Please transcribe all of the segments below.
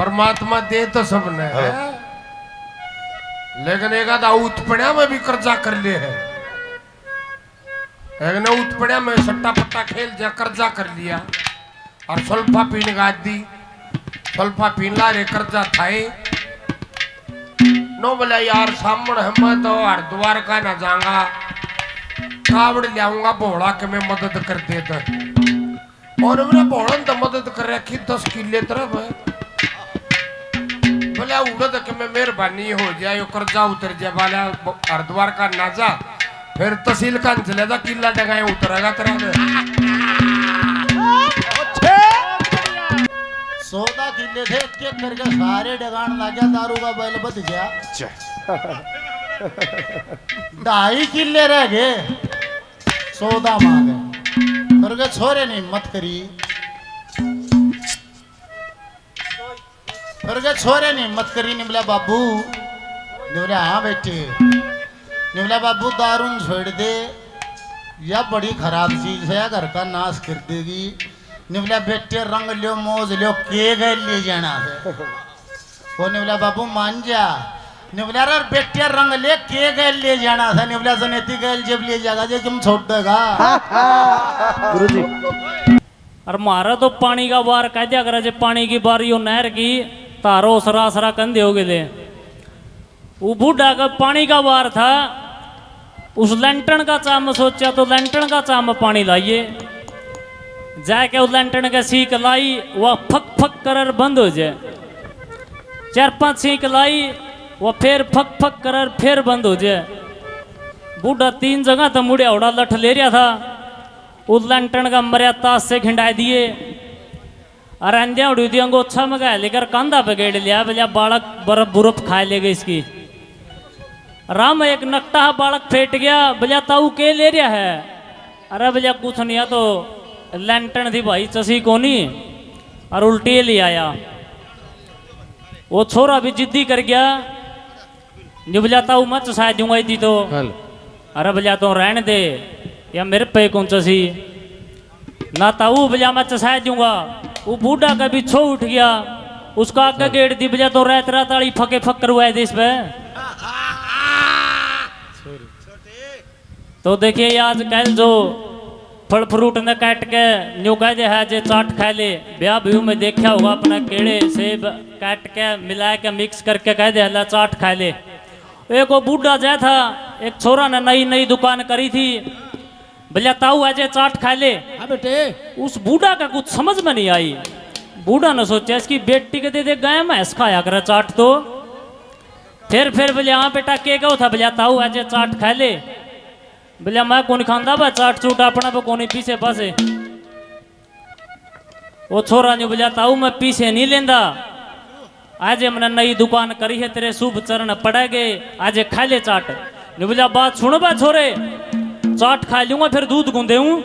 परमात्मा दे तो सबने है, लेकिन एक आधा उत्पन्या में भी कर्जा कर लिए है। एक ने उत्पन्या में सट्टा पट्टा खेल जा कर्जा कर लिया और सल्फा पीने का दी, सल्फा पीला रे कर्जा थाए नो बोला यार सामने हम तो हरिद्वार का ना जाऊंगा, कावड़ लाऊंगा भोला के मैं मदद कर देता और मेरा भोलन तो मदद कर रखी 10 किले तरफ है बोले उड़द के मैं मेहरबानी हो जाए कर्जा उतर जाए वाला हरिद्वार का ना जा फिर तहसील का चलेगा किला डगाए उतरेगा तेरा 14 किले थे एक करके सारे डगान लगा, दारू का बैल बच गया 2.5 किले रह गए 14 मांगे करके छोरे नहीं मत करी करके छोरे नहीं मत करी। निमला बाबू निमला हाँ बेटे निमला बाबू दारू छोड़ दे या बड़ी खराब चीज है, घर का नाश कर देगी। निमला बेटे रंग लियो मौज लियो के गए ले जाना है वो निमला बाबू मान जा। निमला रे बेटे रंग ले के गए ले जाना था, निमला सनेती गए जब ले जाएगा जो तुम छोड़ देगा गुरुजी। और मारा तो पानी का बार कह दिया कर जे पानी की बारी हो नहर की तारो सरासरा कंधे हो गए। वो बूढ़ा का पानी का बार था, उस लैंटन का चाम सोचा तो लैंटन का चाम पानी लाइए, जाके उस लैंटन का सीख लाई वह फक फक कर बंद हो जाए। 4-5 सीख लाई वह फिर फक फक कर फिर बंद हो जाए। बूढ़ा 3 जगह तो मुड़े उड़ा लठ ले रहा था, उस लैंटन का मर्या ताश से खिंडाई दिए और अंधिया उड़ी थी अंगोछा में गया लेकर कंधा पे गेड़ लिया भैया बालक बर्फ बुरफ खा लेगा इसकी। राम एक नकटा बालक फेंट गया, भैया ताऊ के ले रहा है? अरे भैया कुछ नहीं है तो लैंटन थी भाई चसी कोनी और उल्टी ले आया। वो छोरा भी जिद्दी कर गया, जो भैया ताऊ मैं चसा दूंगा थी तो अरे भैया तो रहने दे या मेरे पे कौन चसी ना ताऊ भैया मैं चसा दूंगा। वो बूढ़ा का भी छो उठ गया, उसका आगे गेट दी भैया तो रात रात आड़ी फके फक करवाए थे इस पे। तो देखिए आज कल जो फल फ्रूट ने काट के न्यू कह दे है जे चाट खा ले, ब्याह व्यू में देखा होगा अपना केड़े सेब काट के मिला के मिक्स करके कह दे ला चाट खा ले। एक वो बूढ़ा जाए था, एक छोरा ने नई नई दुकान करी थी, भैया ताऊ आज चाट खा ले। हाँ बेटे। उस बूढ़ा का कुछ समझ में नहीं आई, बूढ़ा ने सोचा इसकी बेटी के दे दे गए मैं खाया कर चाट तो फिर भैया हाँ बेटा के गो था भैया ताऊ आज चाट खा ले। भैया मैं कौन खांदा बा चाट चूट अपना पे कौन पीछे पासे। वो छोरा ने भैया ताऊ मैं पीछे नहीं लेंदा, आज मैंने नई दुकान करी है तेरे शुभ चरण पड़ेगे आज खा ले चाट। भैया बात सुनो बा छोरे, चाट खा लूंगा फिर दूध गूंदे हूं।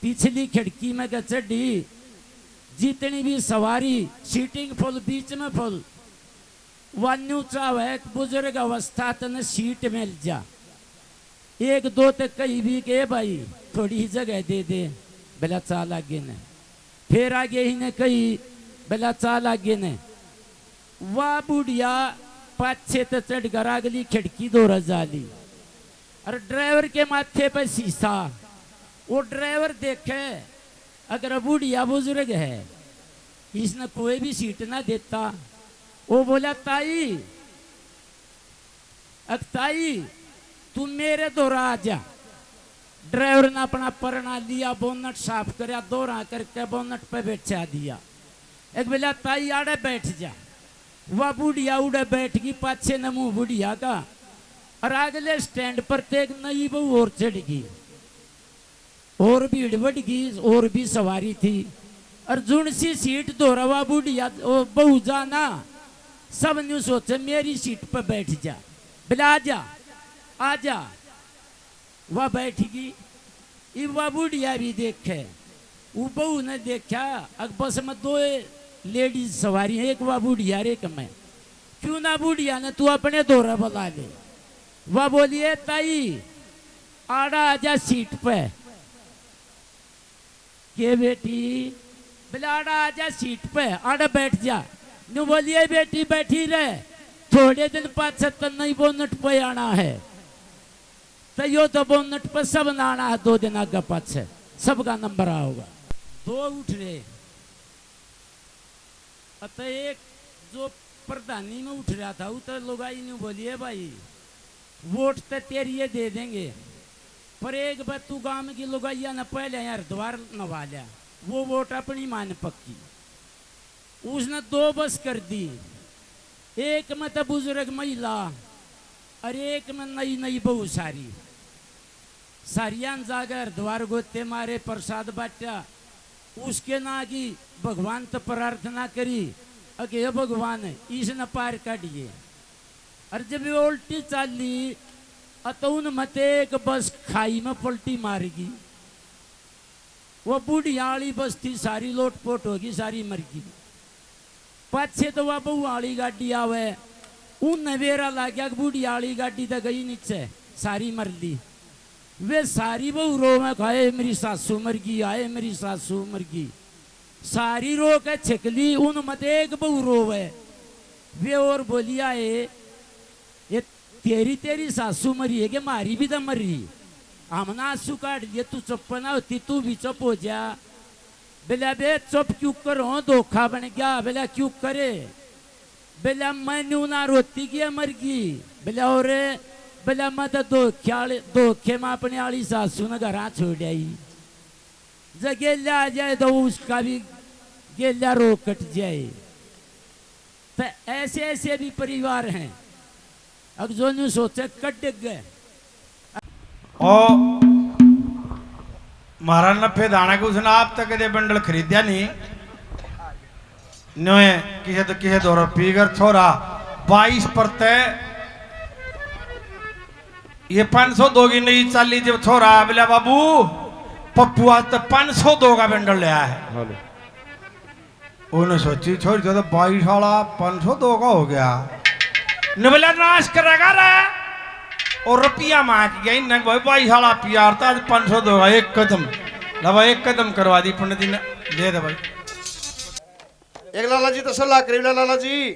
पिछली खिड़की में चढ़ी जितनी भी सवारी सीटिंग फुल बीच में फुल वान्यू चाव है बुजुर्ग अवस्था तन सीट मिल जा। 1-2 तक कही भी के भाई थोड़ी ही जगह दे दे बेला चाल आगे ने, फिर आगे ही ने कही बेला चाल आगे ने। वाह बुढ़िया 5-6 तक चढ़ कर अगली खिड़की 2 रजाली और ड्राइवर के माथे पर शीशा। वो ड्राइवर देखे अगर बुढ़िया बुजुर्ग है इसने कोई भी सीट ना देता। वो बोला ताई ताई तू मेरे दोरा आ जा। ड्राइवर ने अपना परना लिया, बोनट साफ करया, दोरा करके बोनट पे बैठा दिया। एक बोला ताई आड़े बैठ जा। वह बुढ़िया उड़े बैठ गई, पाछे न मुंह बुढ़िया का और अगले स्टैंड पर एक नई बहू और चढ़ गई और भीड़ बढ़ गई और भी सवारी थी और जुन सी सीट दोहरावा बुढ़िया बहू जाना सब न्यू सोचे मेरी सीट पर बैठ जा। बोला आ जा। वह बैठ गई। वह बुढ़िया भी देखे, वो बहू ने देखा अब बस में 2 लेडीज सवारी है, एक वह बुढ़िया एक मैं। क्यों ना बुढ़िया ने तू अपने दोहरा बुला ले। वह बोलिए ताई आड़ा आजा सीट पे। के बेटी बोले आड़ा आ जा सीट पे, आड़ा बैठ जा। नु बोलिए बेटी बैठी रहे, थोड़े दिन पाछे तो नहीं बोनट पे आना है, तो यो तो बोनट पे सब नाना है, 2 दिन आगे पाछे सबका नंबर आओगा। 2 उठ रहे, अतः एक जो प्रधानी में उठ रहा था वो तो लोग आई नहीं बोलिए भाई वोट तो तेरी दे देंगे, पर एक बार तू गांव की लुगाइया न पहले यार द्वार नवा लिया, वो वोट अपनी मान पक्की। उसने 2 बस कर दी, एक में तो बुजुर्ग महिला और एक में नई नई बहू सारी सारियान जागर द्वार गोते मारे प्रसाद बांटा, उसके ना की भगवान तो प्रार्थना करी अगे हे भगवान इसने पार काटिए। और जब ये उल्टी चाली अतउन मते एक बस खाई में पलटी मारेगी, वो बूढ़ियाली बस थी सारी लोटपोट होगी, सारी मर गई। पाछे तो वह बहू वाली गाड़ी आवे, उन नवेरा ला गया बूढ़ियाली गाड़ी तो गई नीचे, सारी मर ली। वे सारी बहू रो में खाए मेरी सासू मर गई, आए मेरी सासू मर गई, सारी रो के छिकली, उन मत एक बहू रोवे। वे और बोलिया ये तेरी सासू मरी है कि मारी भी तो मरी, हमने आंसू काट दिए, तू चुप ना होती तू भी चुप हो जा। बोला बे चुप क्यों करो, धोखा बन गया। बोला क्यों करे, बोला मैं न्यू ना रोती की मर गई। बोला और बोला मैं तो धोखे में अपने आली सासू ने घर छोड़ आई, जब गेल्या आ जाए तो उसका भी गेल्या रो कट जाए। तो ऐसे ऐसे भी परिवार हैं, अब जो न्यू सोचे कट गए। और महाराज नफे दाना को उसने आप तक कदे बंडल खरीदा नहीं, न्योए किसे दो पीगर छोरा 22 परते ये 500 दोगी नहीं चाली जब छोरा बोला बाबू पप्पू आज तो 502 का बंडल ले आया है। उन्होंने सोची छोड़ जो तो 22 वाला 502 का हो गया, न बोला नाश करेगा रे और रुपया मांग गया न भाई 22 वाला प्यार था 502 का एक कदम लवा, एक कदम करवा दी पंडित जी ने, दे दे भाई। एक लाला जी तो सलाह करी, लाला जी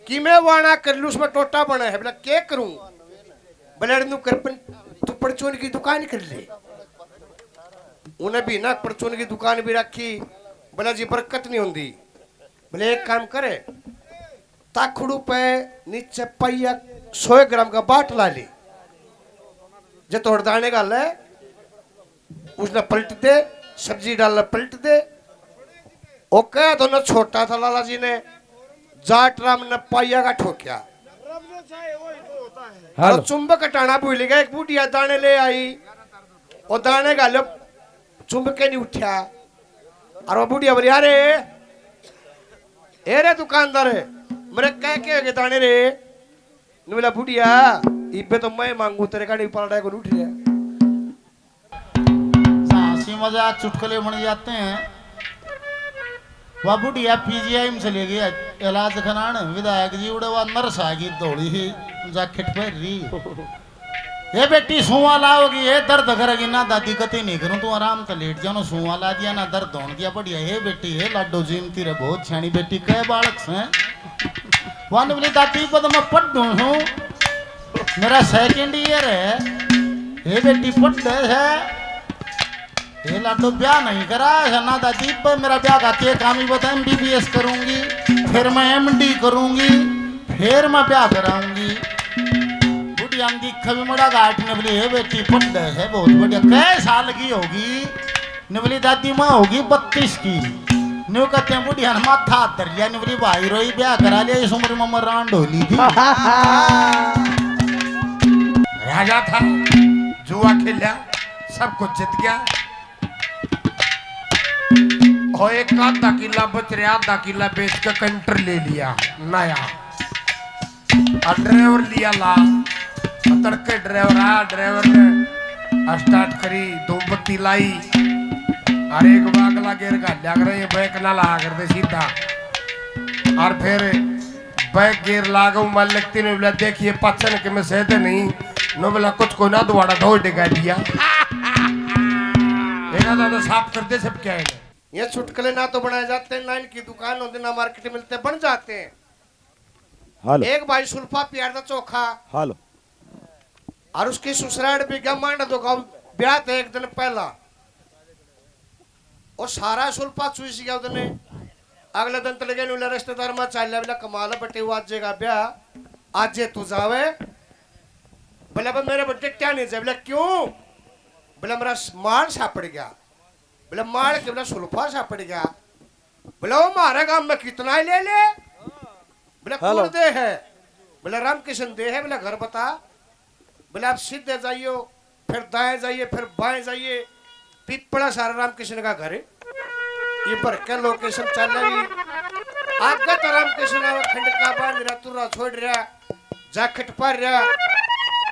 कि मैं वाना कर लूं, उसमें टोटा बना है, बोला क्या करूं। बोला तू परचून की दुकान कर ले, उन्हें भी ना परचून की दुकान भी रखी। बोला जी बरकत नहीं होती। बोले एक काम करे, ताखड़ू पे नीचे पहिया 100 ग्राम का बाट ला ली, जो तोड़ दाने का ले उसने पलट दे, सब्जी डालना पलट दे। ओके तो न छोटा था लाला जी ने जाट राम ने पाइया का ठोकिया, और चुंबक हटाना भूल गया। एक बूढ़िया दाने ले आई, और दाने का लो चुंबक नहीं उठा, और वो बूढ़िया बोली अरे ए रे दुकानदार मेरे कह के दाने रे, बोला बूढ़िया इबे तो मैं मांगू तेरे का नहीं पलटा को उठ रहा। हंसी मजाक चुटकुले बन जाते हैं। वह बुढ़िया पीजीआई में चले गया इलाज करान, विधायक जी उड़े वह नर्स आ गई दौड़ी ही जैकेट पहन रही, ये बेटी सुआ लाओगी, ये दर्द करेगी ना दादी कती नहीं करूं, तू आराम से लेट जाओ, सुआ ला दिया ना दर्द होने दिया। बढ़िया हे बेटी हे लाडो जीमती रे बहुत छानी बेटी, कह बालक से वन बोली दादी को तो मैं पढ़ दूं हूँ, मेरा 2nd ईयर है। हे बेटी पढ़ है, ये लाडो ब्याह नहीं करा है ना दादी, पर मेरा ब्याह खाती है काम ही बता, MBBS करूंगी, फिर मैं MD करूंगी, फिर मैं ब्याह कराऊंगी। बुढ़िया कभी मोड़ा घाट ने बोली हे बेटी पढ़ है बहुत बढ़िया, कै साल की होगी, ने बोली दादी माँ होगी 32 की। न्यू कहते हैं बुढ़िया ने माथा हाथ धर लिया, ने बोली भाई रोई ब्याह करा लिया, इस उम्र में मैं रांड होली थी। राजा था, जुआ खेला, सब कुछ जीत गया, और एक आधा किला बच रहा, आधा किला बेच के कंटर ले लिया नया, और ड्राइवर लिया ला, तड़के ड्राइवर आया, ड्राइवर ने स्टार्ट करी, धूमबत्ती लाई, और एक बागला गेर गालिया कर ये बैक ना ला कर दे सीधा, और फिर बैक गेर लागू मालिक तीन बोला देखिए पचन के में सहते नहीं, नो बोला कुछ को ना दोबारा धो डिगा दिया, एक आधा तो साफ कर दे सब क्या है। ये चुटकुले ना तो बनाए जाते हैं, ना इनकी दुकान होती, ना मार्केट में मिलते, बन जाते हैं। हेलो एक भाई सुल्फा प्यार था चोखा, हेलो और उसकी ससुराल भी गम मांडा तो ब्याह थे एक दिन पहला, और सारा सुल्फा चूस गया उतने। अगले दिन चले गए रिश्तेदार में चल बोला कमाल बटे वो आज का ब्याह, आज तू जावे। बोला मेरे बच्चे क्या नहीं जाए। बोला क्यों? बोला मेरा माल सापड़ गया। बोला माल के बोला सुल्फा सापड़ गया। बोला वो हमारे गांव में कितना ही ले ले। बोला कौन दे है? बोला रामकिशन दे है। बोला घर बता। बोला आप सीधे जाइयो, फिर दाएं जाइए, फिर बाएं जाइए, पिपड़ा सारा रामकिशन का घर है। ये पर क्या लोकेशन चल रही आगे तो रामकिशन खंड का बांध रहा, तुरा छोड़ रहा, जैकेट पर रहा।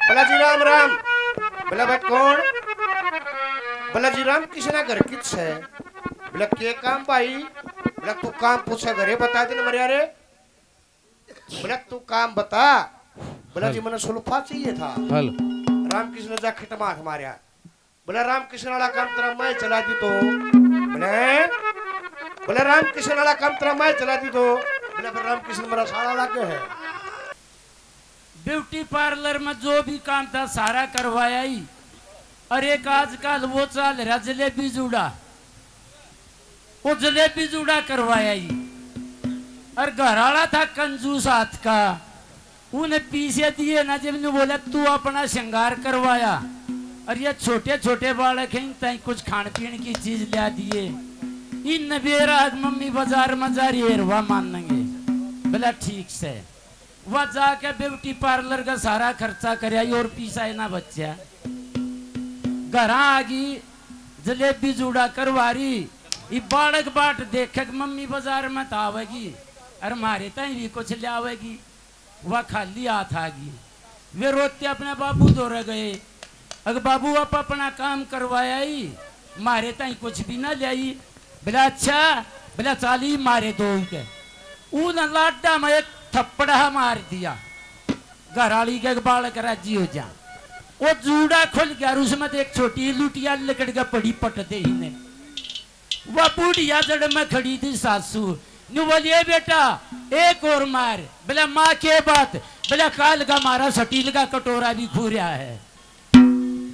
बोला जी राम राम। बोला भाई कौन? बोला जी रामकिशन घर किस है। बोला के काम भाई? बोला तू काम पूछा घरे बता देना मरिया रे। बोला तू काम बता। बोला जी मैंने सुल्फा चाहिए था। हेलो रामकिशन ने जैकेट मार मारिया। बोला रामकिशन वाला काम तेरा मैं चला दी तो। बोले रामकिशन वाला काम तेरा मैं चला दी तो। बोले फिर रामकिशन मेरा सारा लागे है। ब्यूटी पार्लर में जो भी काम था सारा करवाया ही। और एक आजकल वो चल रहा जलेबी जूड़ा, वो जलेबी जूड़ा करवाया ही। और घरवाला था कंजूस हाथ का, उन्हें पीछे दिए ना, जब ने बोला तू अपना श्रृंगार करवाया। और ये छोटे छोटे बालक हैं, तई कुछ खान पीने की चीज ला दिए। इन नबेरा मम्मी बाजार में जा रही है, वह मानेंगे। बोला ठीक से वह जाके ब्यूटी पार्लर का सारा खर्चा कराई और पीसा ना बच्चा। घर आ गई, जलेबी जूड़ा करवा रही। ये बालक बाट देख मम्मी बाजार में आवेगी और मारे तई भी कुछ लियावेगी। वह खाली हाथ आ गई। वे रोते अपने बाबू दौरे गए। अगर बाबू आप अपना काम करवाया ही, मारे तई कुछ भी ना लाई। बोला अच्छा। बोला चाली मारे दो के। उन लाडा में एक थप्पड़ा मार दिया। घराली के बालक राजी हो जा। वो जूड़ा खुल गया, उसमें एक छोटी लुटिया लकड़ का पड़ी पट दे ही ने। वह बूढ़िया जड़ में खड़ी थी सासू नु बोलिए बेटा एक और मार। बोला माँ के बात? बोला काल का मारा सटील का कटोरा भी खू रहा है।